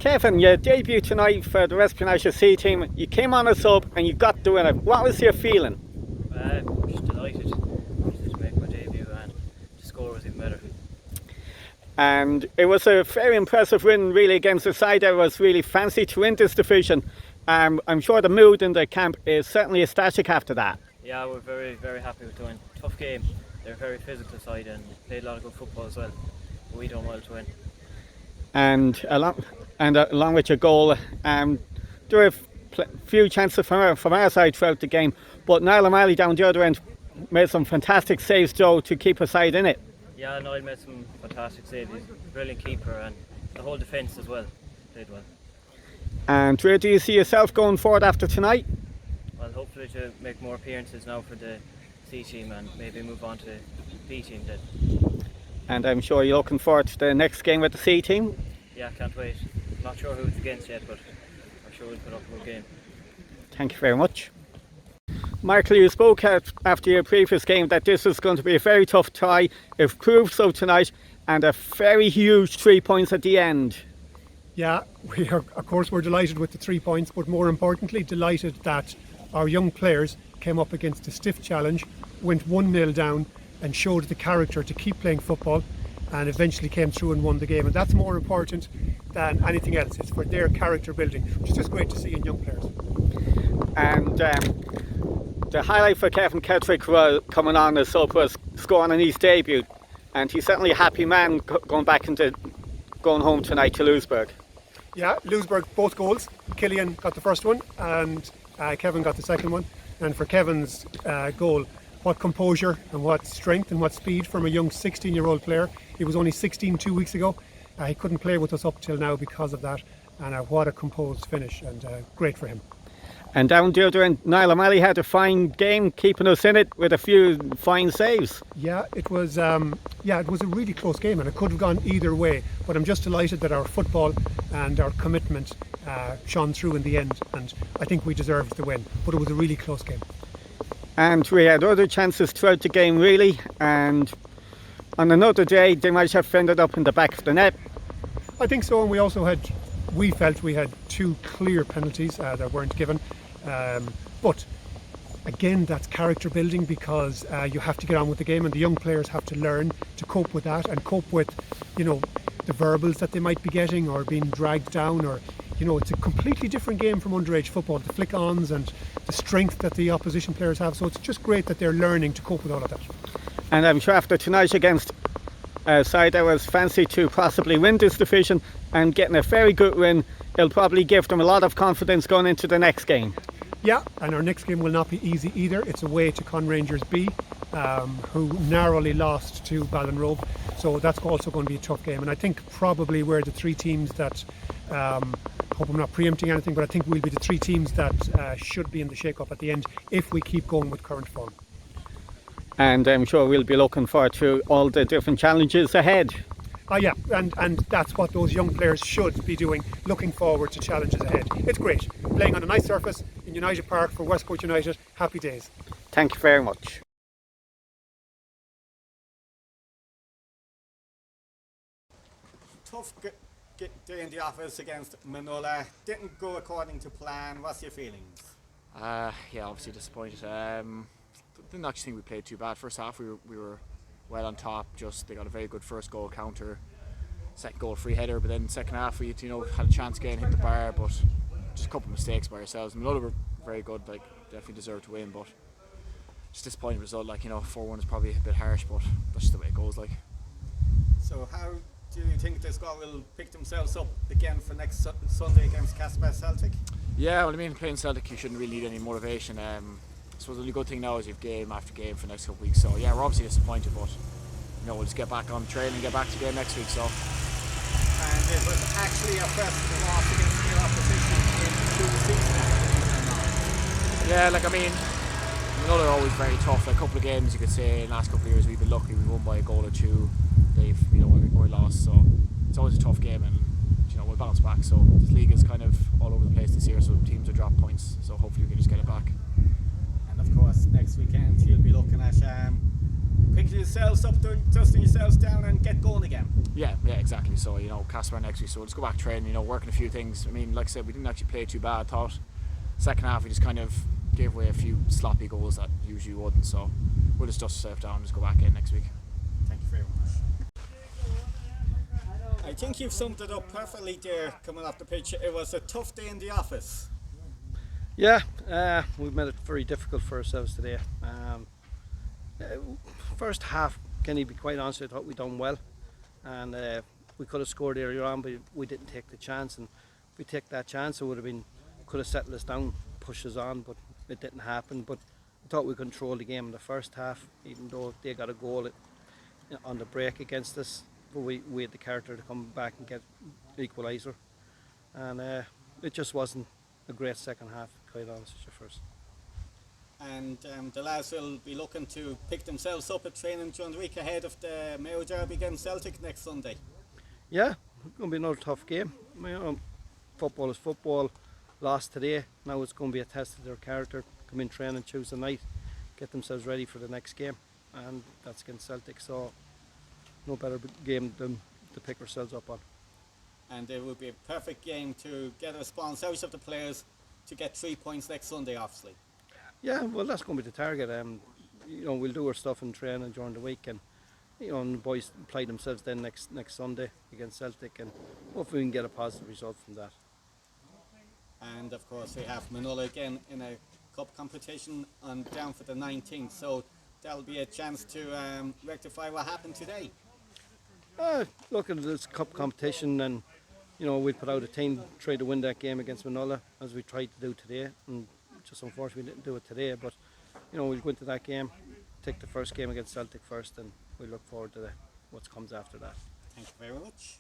Kevin, your debut tonight for the Westport United C team, you came on a sub and you got the winner. What was your feeling? Just delighted to make my debut, and the score was even better. And it was a very impressive win really against a side that was really fancy to win this division. I'm sure the mood in the camp is certainly ecstatic after that. Yeah, we're very, very happy with the win. Tough game. They're a very physical side and played a lot of good football as well. But we done well to win. And along with your goal, there were a few chances from our side throughout the game, but Niall O'Malley down the other end made some fantastic saves, Joe, to keep us side in it. Yeah, Niall made some fantastic saves. He's a brilliant keeper, and the whole defence as well played well. And where do you see yourself going forward after tonight? Well, hopefully to make more appearances now for the C team and maybe move on to the B team then. And I'm sure you're looking forward to the next game with the C team. Yeah, can't wait. Not sure who it's against yet, but I'm sure we'll put up a good game. Thank you very much. Michael, you spoke after your previous game that this was going to be a very tough tie. It proved so tonight, and a very huge 3 points at the end. Yeah, of course we're delighted with the 3 points, but more importantly delighted that our young players came up against a stiff challenge, went 1-0 down and showed the character to keep playing football, and eventually came through and won the game. And that's more important than anything else. It's for their character building, which is just great to see in young players. And the highlight for Kevin Kettrick coming on as sub was scoring on his debut, and he's certainly a happy man going home tonight to Louisburg. Yeah, Louisburg, both goals. Killian got the first one and Kevin got the second one. And for Kevin's goal, what composure and what strength and what speed from a young 16-year-old player. He was only 16 2 weeks ago. He couldn't play with us up till now because of that. And what a composed finish, and great for him. And down the other end, Niall O'Malley had a fine game, keeping us in it with a few fine saves. Yeah, it was a really close game, and it could have gone either way. But I'm just delighted that our football and our commitment shone through in the end, and I think we deserved the win. But it was a really close game. And we had other chances throughout the game, really. And on another day, they might have ended up in the back of the net. I think so, and we felt we had two clear penalties that weren't given. But again, that's character building, because you have to get on with the game, and the young players have to learn to cope with that and cope with, the verbals that they might be getting or being dragged down, or it's a completely different game from underage football, the flick-ons and the strength that the opposition players have. So it's just great that they're learning to cope with all of that. And I'm sure after tonight against a side that was fancy to possibly win this division and getting a very good win, it'll probably give them a lot of confidence going into the next game. Yeah, and our next game will not be easy either. It's away to Conrangers B, who narrowly lost to Ballinrobe. So that's also going to be a tough game. And I think probably we're the three teams that, hope I'm not preempting anything, but I think we'll be the three teams that should be in the shake-up at the end if we keep going with current form. And I'm sure we'll be looking forward to all the different challenges ahead. Yeah, and that's what those young players should be doing, looking forward to challenges ahead. It's great, playing on a nice surface in United Park for Westport United. Happy days. Thank you very much. Tough day in the office against McDonnell. Didn't go according to plan. What's your feelings? Yeah, obviously disappointed. Didn't actually think we played too bad. First half we were well on top. Just they got a very good first goal counter, second goal free header, but then second half we had a chance again, hit the bar, but just a couple of mistakes by ourselves. McDonnell were very good, definitely deserved to win, but just disappointing result. 4-1 is probably a bit harsh, but that's just the way it goes. So how do you think this squad will pick themselves up again for next Sunday against Casper Celtic? Yeah, well, playing Celtic you shouldn't really need any motivation. I suppose the only good thing now is you've game after game for the next couple of weeks. So yeah, we're obviously disappointed, but we'll just get back on train and get back to game next week. So. And it was actually a first loss against your opposition in 2 seasons. Yeah, Manolo are always very tough. A couple of games you could say in the last couple of years we've been lucky. We won by a goal or two. They've we lost. So it's always a tough game, and we'll bounce back. So this league is kind of all over the place this year. So teams will drop points. So hopefully we can just get it back. Of course, next weekend you'll be looking at pick yourselves up, dusting yourselves down, and get going again. Yeah, exactly. So, Casper next week, so let's go back training, working a few things. I mean, like I said, we didn't actually play too bad. I thought second half we just kind of gave away a few sloppy goals that usually wouldn't, so we'll just dust ourselves down and just go back in next week. Thank you very much. I think you've summed it up perfectly there coming off the pitch. It was a tough day in the office. Yeah, we've made it very difficult for ourselves today. First half, can you be quite honest, I thought we done well, and we could have scored earlier on, but we didn't take the chance. And if we take that chance, it would have been, could have settled us down, pushed us on, but it didn't happen. But I thought we controlled the game in the first half, even though they got a goal on the break against us. But we had the character to come back and get equaliser, and it just wasn't a great second half, quite honest with you first. And the lads will be looking to pick themselves up at training during the week ahead of the Mayo Derby against Celtic next Sunday. Yeah, it's going to be another tough game. Football is football. Lost today, now it's going to be a test of their character. Come in training Tuesday night, get themselves ready for the next game, and that's against Celtic. So no better game than to pick ourselves up on. And it would be a perfect game to get a response out of the players to get 3 points next Sunday, obviously. Yeah, well, that's going to be the target. We'll do our stuff in training during the week, and and the boys play themselves then next Sunday against Celtic, and hopefully we can get a positive result from that. And of course we have McDonnell again in a cup competition on down for the 19th, so that'll be a chance to rectify what happened today. Look at this cup competition, and we put out a team, try to win that game against McDonnell as we tried to do today, and just unfortunately we didn't do it today. But we'll go into that game, take the first game against Celtic first, and we look forward to what comes after that. Thank you very much.